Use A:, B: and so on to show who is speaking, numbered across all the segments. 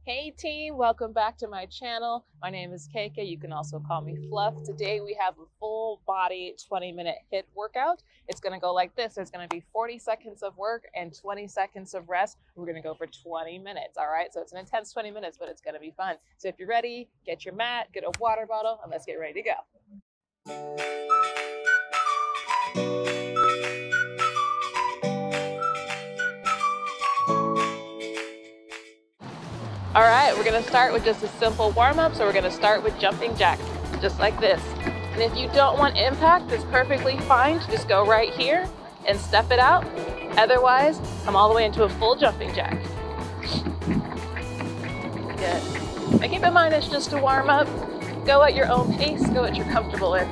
A: Hey team, welcome back to my channel. My name is KK. You can also call me Fluff. Today we have a full body 20-minute HIIT workout. It's going to go like this. There's going to be 40 seconds of work and 20 seconds of rest. We're going to go for 20 minutes. All right. So it's an intense 20 minutes, but it's going to be fun. So if you're ready, get your mat, get a water bottle, and let's get ready to go. All right, we're gonna start with just a simple warm-up. So we're gonna start with jumping jacks, just like this. And if you don't want impact, it's perfectly fine to just go right here and step it out. Otherwise, come all the way into a full jumping jack. Good. Now keep in mind it's just a warm-up. Go at your own pace, go what you're comfortable with.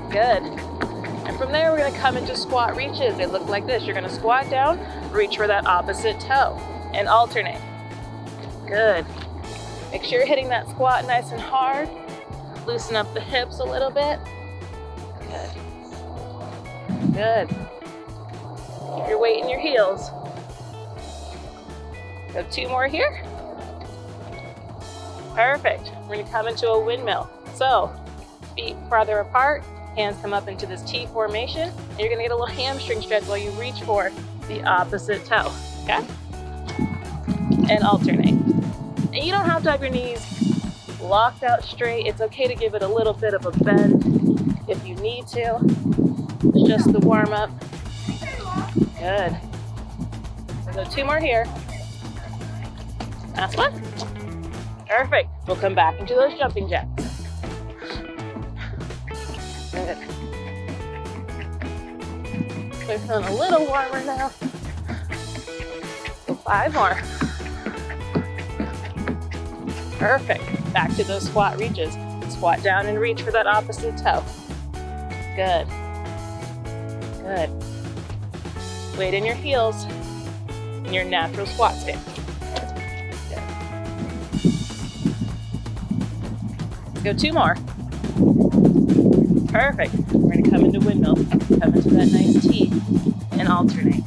A: Good. And from there, we're gonna come into squat reaches. They look like this. You're gonna squat down, reach for that opposite toe, and alternate. Good. Make sure you're hitting that squat nice and hard. Loosen up the hips a little bit. Good. Good. Keep your weight in your heels. Go 2 more here. Perfect. We're going to come into a windmill. So, feet farther apart, hands come up into this T formation, and you're going to get a little hamstring stretch while you reach for the opposite toe. Okay? And alternate. And you don't have to have your knees locked out straight. It's okay to give it a little bit of a bend if you need to. It's just the warm up. Good. So 2 more here. Last one. Perfect. We'll come back into those jumping jacks. Good. We're feeling a little warmer now. So 5 more. Perfect. Back to those squat reaches. Squat down and reach for that opposite toe. Good. Good. Weight in your heels in your natural squat stance. Good. Let's go 2 more. Perfect. We're going to come into windmill. Come into that nice T and alternate.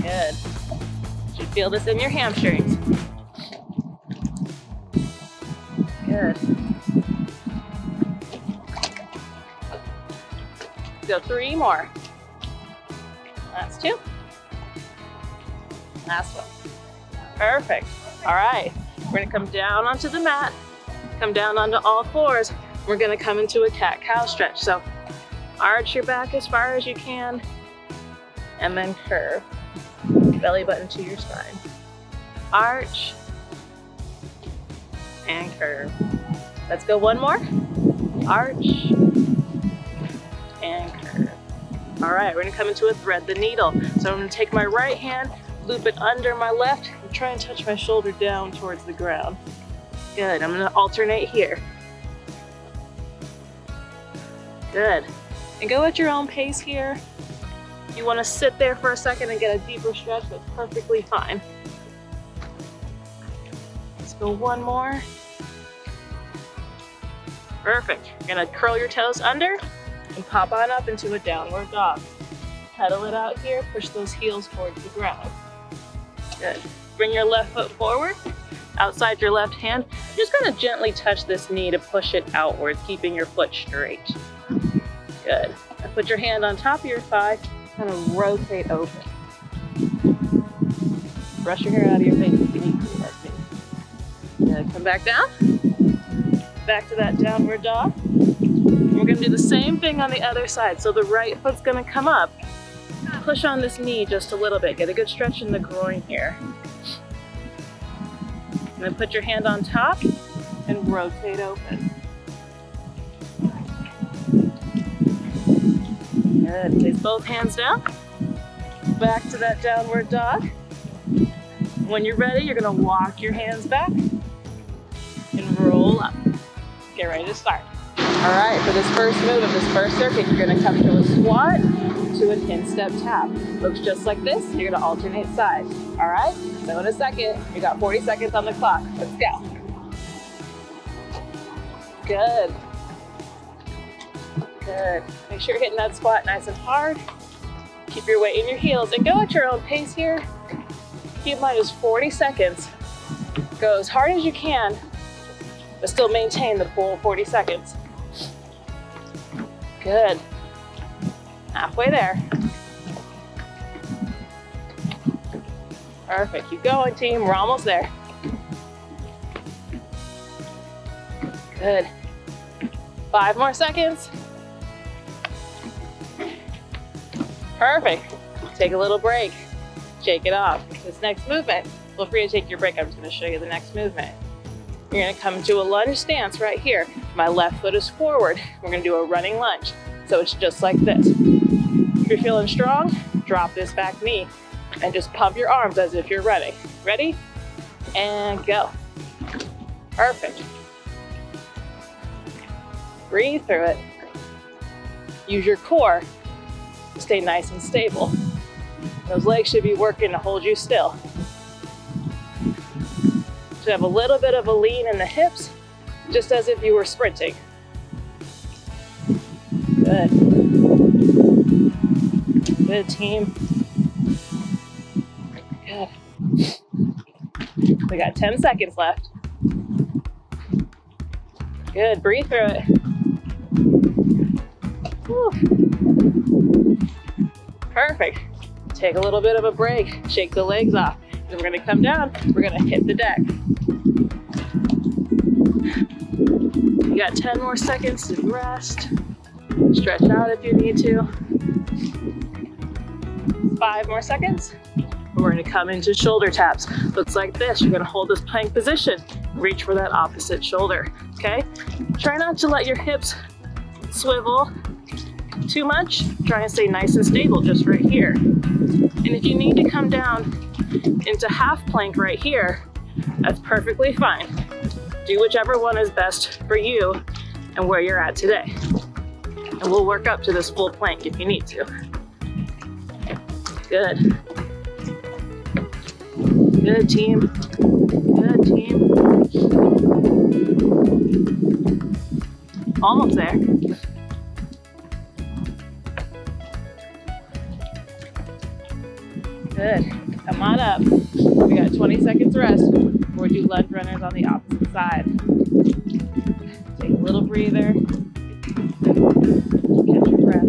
A: Good. You should feel this in your hamstrings. Good. Go 3 more. Last 2. Last one. Perfect. All right. We're gonna come down onto the mat, come down onto all fours. We're gonna come into a cat-cow stretch. So arch your back as far as you can and then curve. Belly button to your spine. Arch and curve. Let's go 1 more. Arch and curve. All right, we're gonna come into a thread the needle. So I'm gonna take my right hand, loop it under my left, and try and touch my shoulder down towards the ground. Good, I'm gonna alternate here. Good, and go at your own pace here. If you wanna sit there for a second and get a deeper stretch, that's perfectly fine. Let's go 1 more. Perfect. You're gonna curl your toes under and pop on up into a downward dog. Pedal it out here, push those heels towards the ground. Good. Bring your left foot forward, outside your left hand. You're just gonna gently touch this knee to push it outwards, keeping your foot straight. Good. And put your hand on top of your thigh, kind of rotate open. Brush your hair out of your face if you need to, like me. Good. Come back down. Back to that downward dog. We're gonna do the same thing on the other side. So the right foot's gonna come up. Push on this knee just a little bit. Get a good stretch in the groin here. And then put your hand on top and rotate open. Good. Place both hands down. Back to that downward dog. When you're ready, you're gonna walk your hands back and roll up. Get ready to start. All right, for this first move of this first circuit, you're gonna come to a squat, to an in-step tap. Looks just like this. You're gonna alternate sides. All right, so in a second, you got 40 seconds on the clock. Let's go. Good. Good. Make sure you're hitting that squat nice and hard. Keep your weight in your heels and go at your own pace here. Keep in mind it's 40 seconds Go as hard as you can, but still maintain the full 40 seconds. Good. Halfway there. Perfect. Keep going, team. We're almost there. Good. 5 more seconds. Perfect. Take a little break. Shake it off. This next movement, feel free to take your break. I'm just going to show you the next movement. You're going to come into a lunge stance right here. My left foot is forward. We're going to do a running lunge. So it's just like this. If you're feeling strong, drop this back knee and just pump your arms as if you're running. Ready? And go. Perfect. Breathe through it. Use your core to stay nice and stable. Those legs should be working to hold you still. Should have a little bit of a lean in the hips, just as if you were sprinting. Good. Good, team. Good. We got 10 seconds left. Good, breathe through it. Whew. Perfect. Take a little bit of a break. Shake the legs off. Then we're gonna come down. We're gonna hit the deck. You got 10 more seconds to rest. Stretch out if you need to. 5 more seconds. We're gonna come into shoulder taps. Looks like this. You're gonna hold this plank position. Reach for that opposite shoulder, okay? Try not to let your hips swivel too much. Try and stay nice and stable just right here. And if you need to come down into half plank right here, that's perfectly fine. Do whichever one is best for you and where you're at today. And we'll work up to this full plank if you need to. Good. Good, team. Good, team. Almost there. Good. Come on up. We got 20 seconds rest. We'll do lunge runners on the opposite side. Take a little breather. Catch your breath.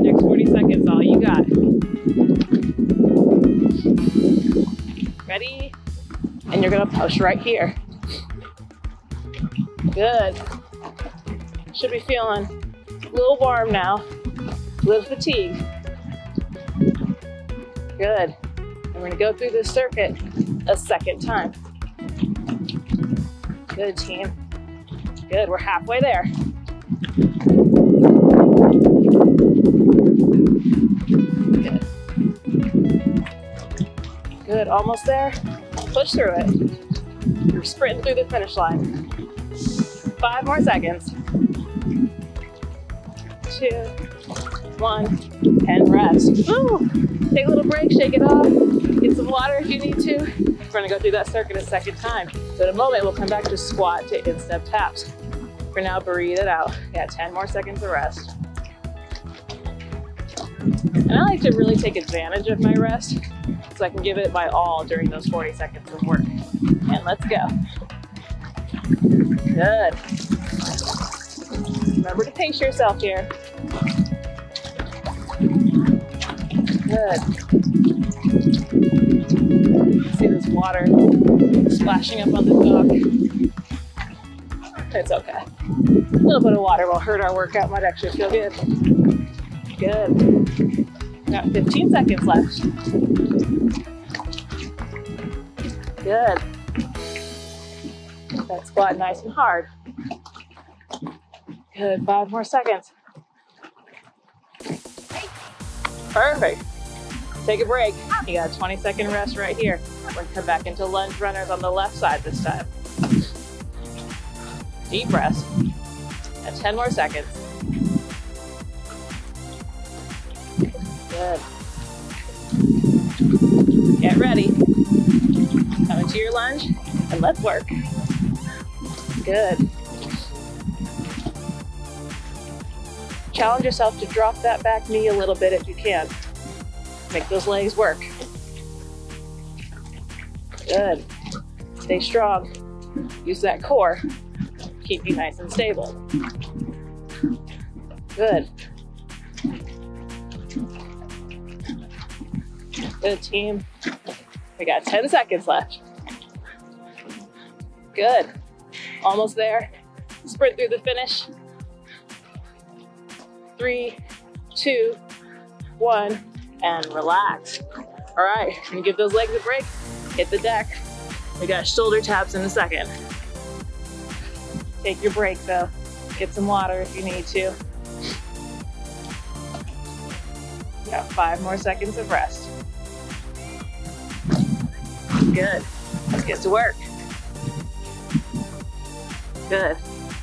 A: Next 40 seconds, all you got. Ready? And you're gonna push right here. Good. Should be feeling a little warm now, a little fatigued. Good. And we're gonna go through this circuit a second time. Good, team. Good, we're halfway there. Good. Good, almost there. Push through it. You're sprinting through the finish line. 5 more seconds. 2, 1, and rest. Woo! Take a little break, shake it off. Get some water if you need to. We're gonna go through that circuit a second time. So in a moment, we'll come back to squat to instep taps. For now, breathe it out. Yeah, 10 more seconds of rest. And I like to really take advantage of my rest so I can give it my all during those 40 seconds of work. And let's go. Good. Remember to pace yourself here. Good. See this water splashing up on the dog. It's okay. A little bit of water won't hurt our workout. Might actually feel good. Good. Got 15 seconds left. Good. That squat nice and hard. Good. 5 more seconds. Perfect. Take a break. You got a 20-second rest right here. We're going to come back into lunge runners on the left side this time. Deep breath. And 10 more seconds. Good. Get ready. Come into your lunge and let's work. Good. Challenge yourself to drop that back knee a little bit if you can. Make those legs work. Good. Stay strong. Use that core. Keep you nice and stable. Good. Good, team. We got 10 seconds left. Good. Almost there. Sprint through the finish. 3, 2, 1, and relax. All right, we're gonna give those legs a break. Hit the deck. We got shoulder taps in a second. Take your break though. Get some water if you need to. You got 5 more seconds of rest. Good. Let's get to work. Good.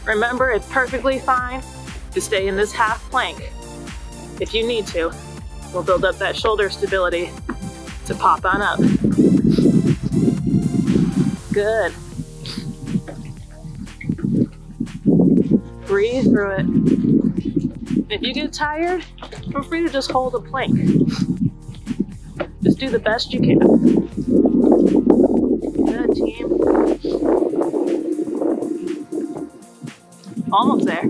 A: Remember, it's perfectly fine to stay in this half plank. If you need to, we'll build up that shoulder stability to pop on up. Good. Breathe through it. If you get tired, feel free to just hold a plank. Just do the best you can. Good, team. Almost there.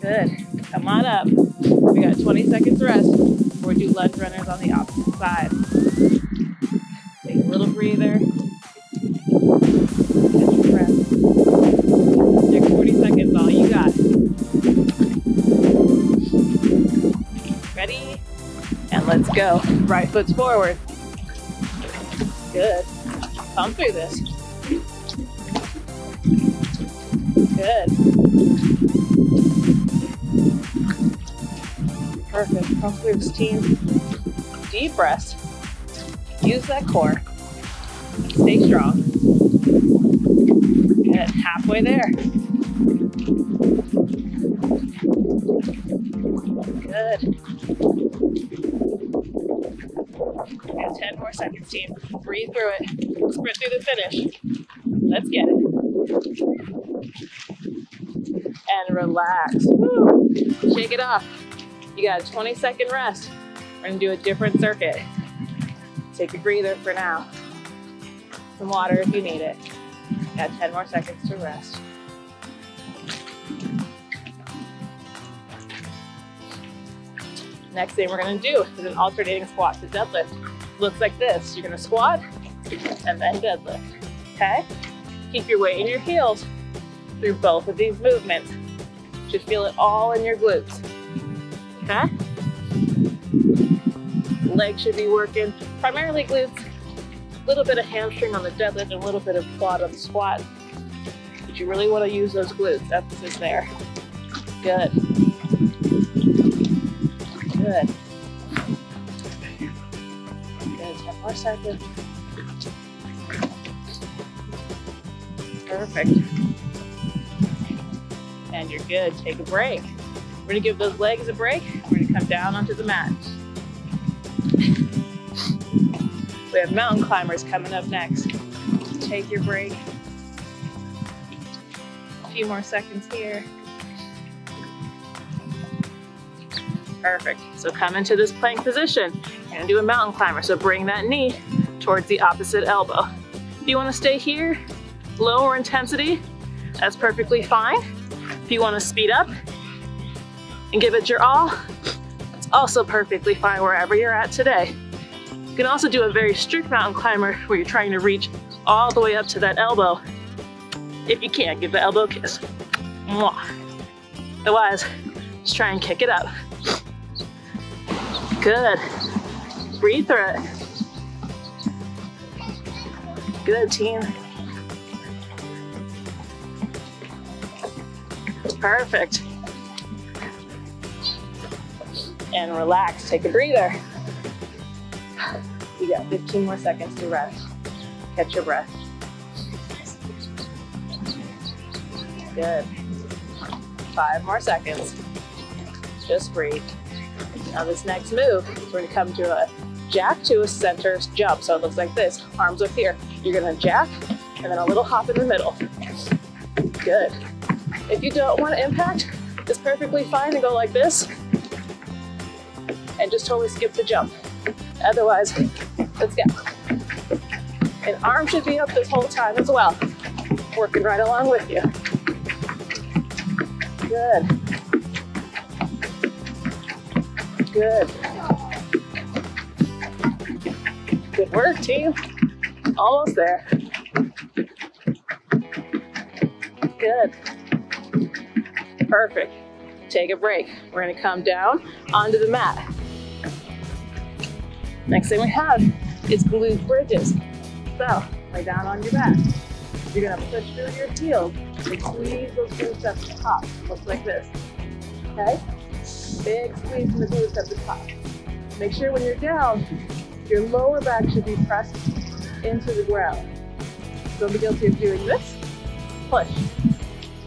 A: Good. Come on up. We got 20 seconds rest before we do lunge runners on the opposite side. Take a little breather. Get your breath. Next 40 seconds, all you got. Ready? And let's go. Right foot's forward. Good. Pump through this. Good. Perfect. Pump through this, team. Deep breaths. Use that core. Stay strong. Good. Halfway there. Good. We got 10 more seconds, team. Breathe through it. Sprint through the finish. Let's get it. And relax. Woo. Shake it off. You got a 20-second rest. We're gonna do a different circuit. Take a breather for now. Some water if you need it. Got 10 more seconds to rest. Next thing we're gonna do is an alternating squat to deadlift. Looks like this. You're gonna squat and then deadlift, okay? Keep your weight in your heels through both of these movements. You should feel it all in your glutes, okay? Legs should be working, primarily glutes, a little bit of hamstring on the deadlift and a little bit of quad on the squat. But you really wanna use those glutes, emphasis there. Good. Good. Good, 10 more seconds. Perfect. And you're good, take a break. We're gonna give those legs a break. We're gonna come down onto the mat. We have mountain climbers coming up next. Take your break. A few more seconds here. Perfect. So come into this plank position. You're gonna do a mountain climber. So bring that knee towards the opposite elbow. If you wanna stay here, lower intensity, that's perfectly fine. If you wanna speed up and give it your all, it's also perfectly fine wherever you're at today. You can also do a very strict mountain climber where you're trying to reach all the way up to that elbow. If you can't, give the elbow a kiss. Mwah. Otherwise, just try and kick it up. Good. Breathe through it. Good, team. Perfect. And relax. Take a breather. You got 15 more seconds to rest. Catch your breath. Good. 5 more seconds. Just breathe. Now this next move, we're gonna come to a jack to a center jump. So it looks like this, arms up here. You're gonna jack and then a little hop in the middle. Good. If you don't want to impact, it's perfectly fine to go like this and just totally skip the jump. Otherwise, let's go. And arm should be up this whole time as well. Working right along with you. Good. Good. Good work, team. Almost there. Good. Perfect. Take a break. We're gonna come down onto the mat. Next thing we have is glute bridges. So, lay down on your back. You're gonna push through your heels and squeeze those glutes up the top. Looks like this, okay? Big squeeze in the glutes up the top. Make sure when you're down, your lower back should be pressed into the ground. Don't be guilty of doing this. Push.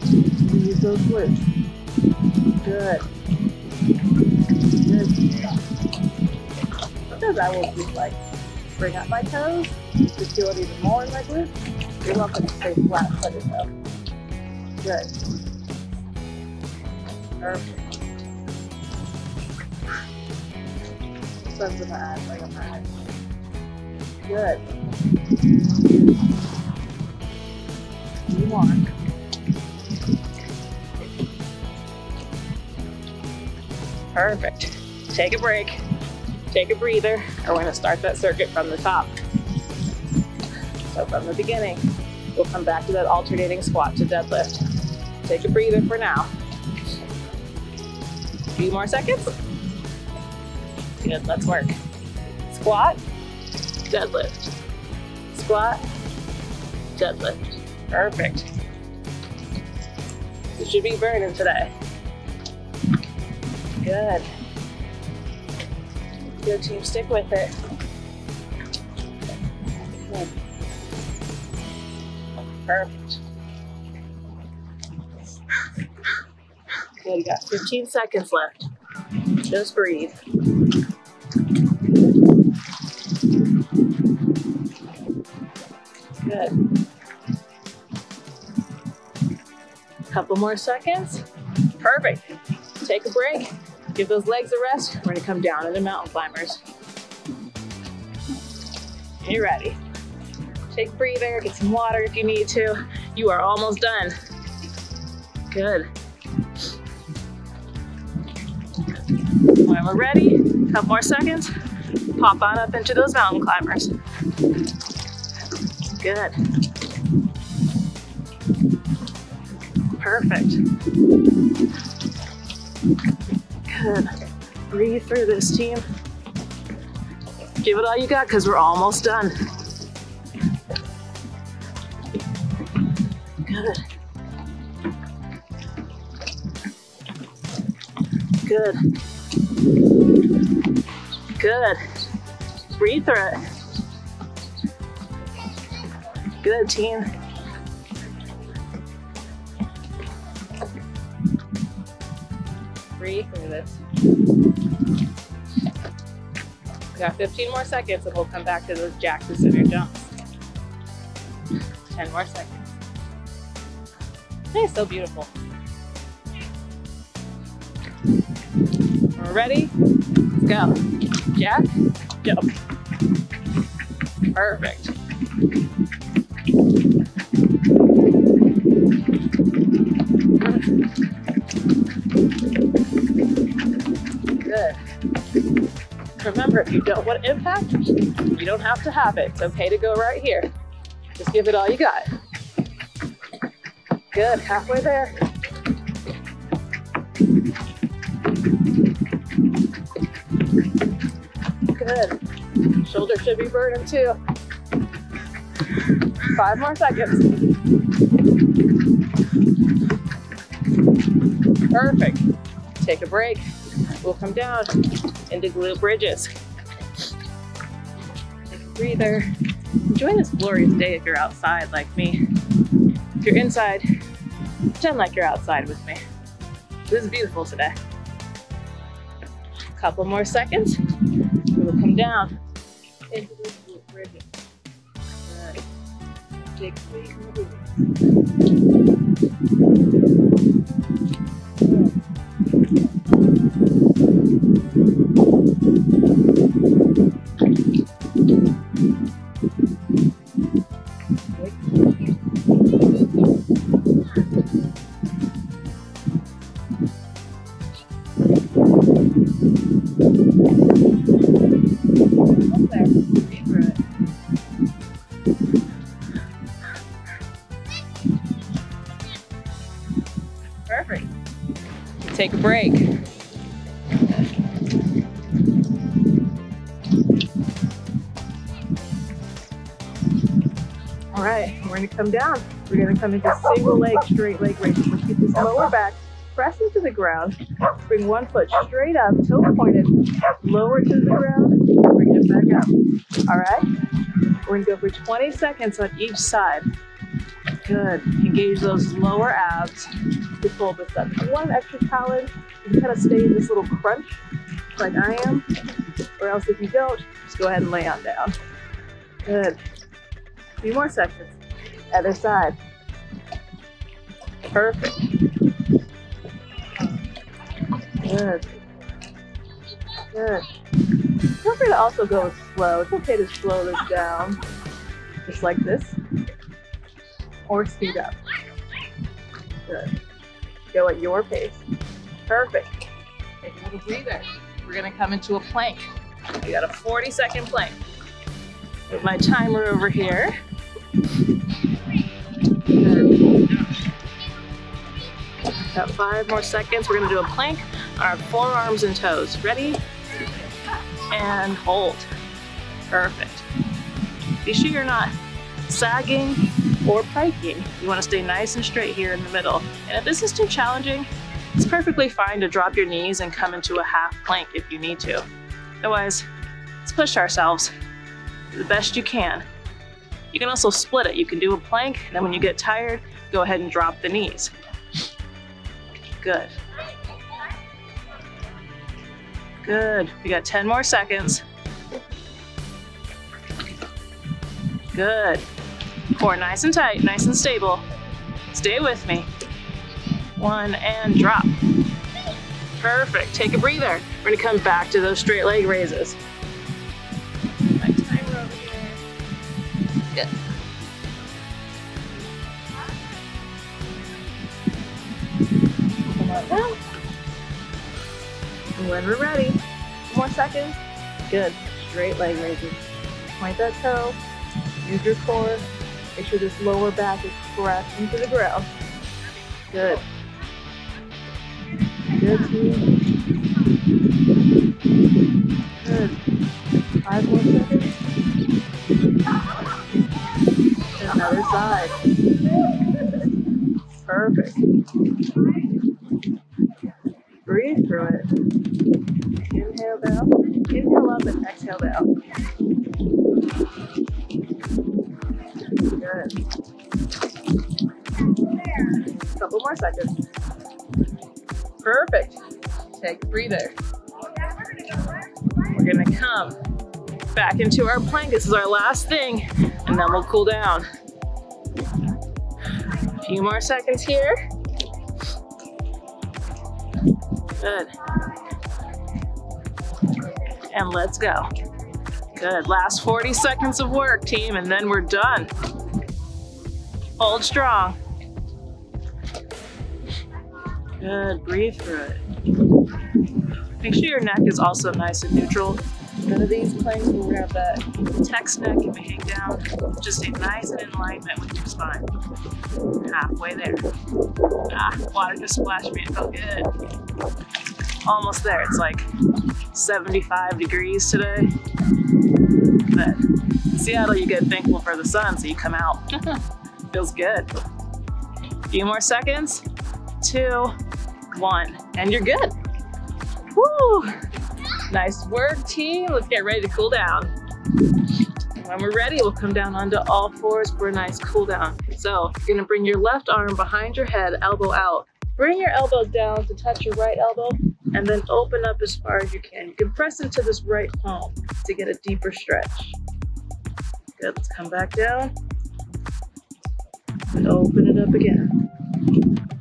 A: Squeeze those glutes. Good. Good. Sometimes I will just like bring up my toes to feel it even more in my glutes. You're welcome to stay flat footed though. Good. Perfect. Sun's in my eyes, like I'm not. Good. 2 more. Perfect. Take a break. Take a breather, or we're gonna start that circuit from the top. So from the beginning, we'll come back to that alternating squat to deadlift. Take a breather for now. A few more seconds. Good, let's work. Squat, deadlift. Squat, deadlift. Perfect. You should be burning today. Good. Good, team, stick with it. Good. Perfect. Good, you got 15 seconds left. Just breathe. Good. Couple more seconds. Perfect. Take a break. Give those legs a rest. We're gonna come down into mountain climbers. You're ready. Take a breather, get some water if you need to. You are almost done. Good. When we're ready, a couple more seconds. Pop on up into those mountain climbers. Good. Perfect. Good. Breathe through this, team. Give it all you got because we're almost done. Good. Good. Good. Breathe through it. Good, team. Breathe through this. We got 15 more seconds and we'll come back to those jack to center jumps. 10 more seconds. Hey, so beautiful. We're ready? Let's go. Jack, jump. Perfect. Good. Remember, if you don't want impact, you don't have to have it. It's okay to go right here. Just give it all you got. Good, halfway there. Good. Shoulder should be burning too. 5 more seconds. Perfect. Take a break. We'll come down into glute bridges. Take a breather. Enjoy this glorious day if you're outside like me. If you're inside, pretend like you're outside with me. This is beautiful today. A couple more seconds. We'll come down into those glute bridges. Good. Big squeeze in the glutes. take a break. All right, we're gonna come down. We're gonna come into single leg, straight leg raises. Let's keep this lower back, press into the ground. Bring one foot straight up, toe pointed, lower to the ground, bring it back up. All right, we're gonna go for 20 seconds on each side. Good, engage those lower abs to pull this up. If you want an extra challenge, you can kind of stay in this little crunch like I am, or else if you don't, just go ahead and lay on down. Good. A few more seconds. Other side. Perfect. Good. Good. Feel free to also go slow. It's okay to slow this down, just like this, or speed up. Good. Go at your pace. Perfect. Take a little breather. We're gonna come into a plank. We got a 40-second plank. Put my timer over here. Good. Got 5 more seconds. We're gonna do a plank on our forearms and toes. Ready? And hold. Perfect. Be sure you're not sagging or piking. You want to stay nice and straight here in the middle. And if this is too challenging, it's perfectly fine to drop your knees and come into a half plank if you need to. Otherwise, let's push ourselves the best you can. You can also split it. You can do a plank, and then when you get tired, go ahead and drop the knees. Good. Good. We got 10 more seconds. Good. Core nice and tight, nice and stable. Stay with me. 1 and drop. Perfect. Take a breather. We're gonna come back to those straight leg raises. My timer over here. Good. Come on down. And when we're ready, 2 more seconds. Good. Straight leg raises. Point that toe. Use your core. Make sure this lower back is pressed into the ground. Good. Good, team. Good. 5 more seconds. Another side. Perfect. Breathe through it. Inhale down. Inhale up and exhale down. Good. Couple more seconds. Perfect. Take a breather. We're gonna come back into our plank. This is our last thing, and then we'll cool down. A few more seconds here. Good. And let's go. Good. Last 40 seconds of work, team, and then we're done. Hold strong. Good. Breathe through it. Make sure your neck is also nice and neutral. None of these planks where we have that text neck and we hang down. Just stay nice and in alignment with your spine. Halfway there. Ah, water just splashed me. It felt good. Almost there. It's like 75 degrees today. But in Seattle, you get thankful for the sun, so you come out. Feels good. A few more seconds. 2, 1, and you're good. Woo! Nice work, team. Let's get ready to cool down. When we're ready, we'll come down onto all fours for a nice cool down. So you're gonna bring your left arm behind your head, elbow out. Bring your elbows down to touch your right elbow, and then open up as far as you can. You can press into this right palm to get a deeper stretch. Good, let's come back down. And open it up again.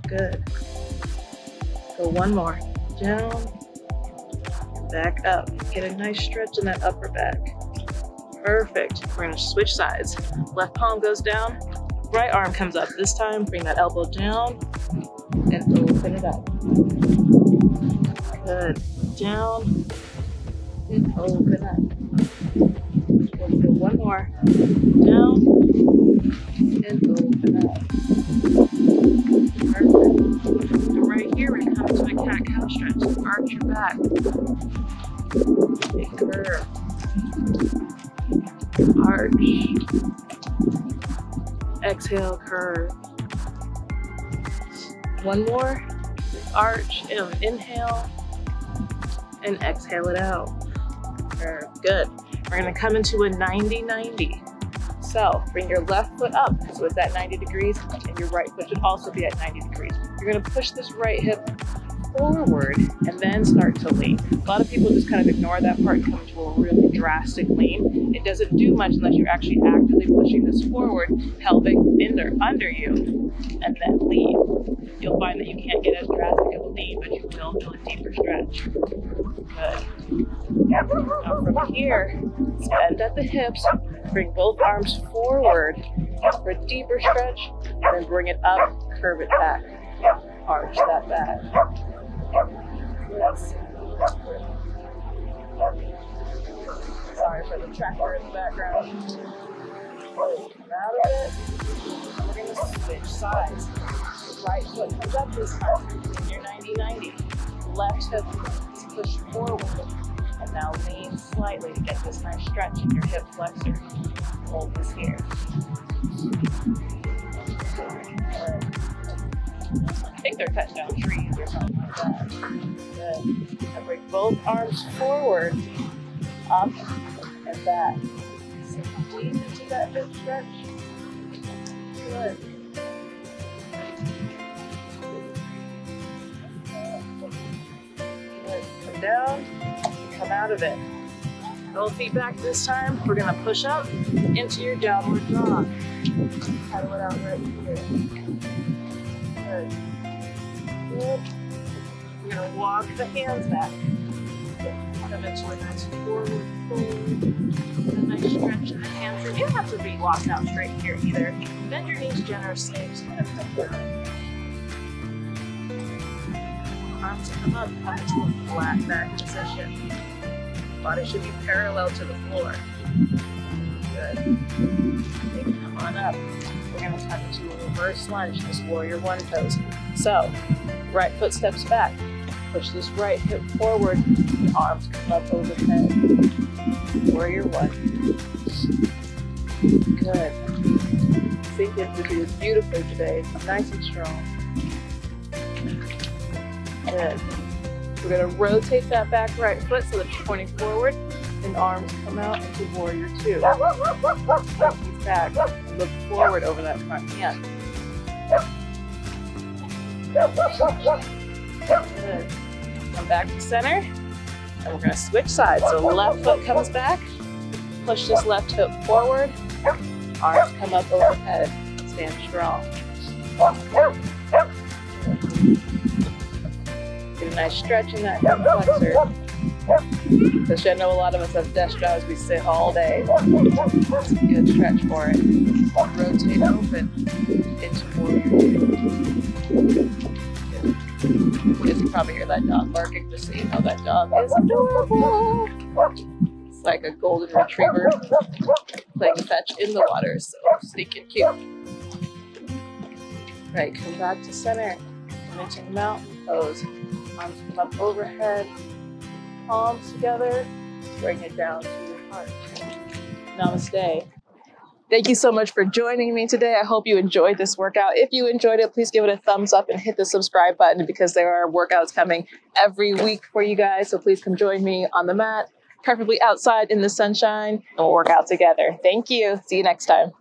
A: Good. Go one more. Down, back up. Get a nice stretch in that upper back. Perfect. We're gonna switch sides. Left palm goes down, right arm comes up. This time, bring that elbow down and open it up. Good. Down and open up. Let's go one more. Down and open up. Perfect. So right here, we're gonna come into a cat-cow stretch. So arch your back. Big curve. Arch. Exhale, curve. One more. Arch. Inhale. And exhale it out. Curve. Good. We're gonna come into a 90-90. So bring your left foot up, so it's at 90 degrees, and your right foot should also be at 90 degrees. You're gonna push this right hip forward and then start to lean. A lot of people just kind of ignore that part and come to a really drastic lean. It doesn't do much unless you're actually actively pushing this forward, pelvic under you, and then lean. You'll find that you can't get as drastic of a lean, but you will feel a deeper stretch. Good. Now from here, bend at the hips, bring both arms forward for a deeper stretch, and then bring it up, curve it back, arch that back. Yes. Sorry for the tractor in the background. Come out of it. We're going to switch sides. Right foot comes up this time. You're 90-90. Left hip is pushed forward. And now lean slightly to get this nice stretch in your hip flexor. Hold this here. I think they're cutting down trees or something like that. Good. And bring both arms forward, up, and back. Squeeze into that hip stretch. Good. Good. Come down, come out of it. Both feet back this time. We're gonna push up into your downward dog. Paddle it out right here. Good. Good. We're gonna walk the hands back. Come into a nice forward fold. A nice stretch in the hamstring. You don't have to be walked out straight here either. Bend your knees generously. Just kind of come down. Arms come up, come into a flat back position. Body should be parallel to the floor. Good. Okay, come on up. We're going to come into a reverse lunge, this warrior one pose. So, right foot steps back. Push this right hip forward. And arms come up overhead. Warrior one. Good. Sink into this beautifully today. Nice and strong. Good. We're going to rotate that back right foot so that it's pointing forward, and arms come out into warrior two. Knees back, and look forward over that front hand. Good. Come back to center, and we're going to switch sides. So left foot comes back, push this left hip forward, arms come up overhead, stand strong. Get a nice stretch in that hip flexor. Because I know a lot of us have desk jobs, we sit all day. It's a good stretch for it. Rotate open into warrior two. You can probably hear that dog barking, just so you know that dog is adorable. It's like a golden retriever playing fetch in the water, so sneaking cute. Right, come back to center. Come into the mountain pose. Arms come up overhead, palms together, bring it down to your heart. Namaste. Thank you so much for joining me today. I hope you enjoyed this workout. If you enjoyed it, please give it a thumbs up and hit the subscribe button, because there are workouts coming every week for you guys. So please come join me on the mat, preferably outside in the sunshine, and we'll work out together. Thank you. See you next time.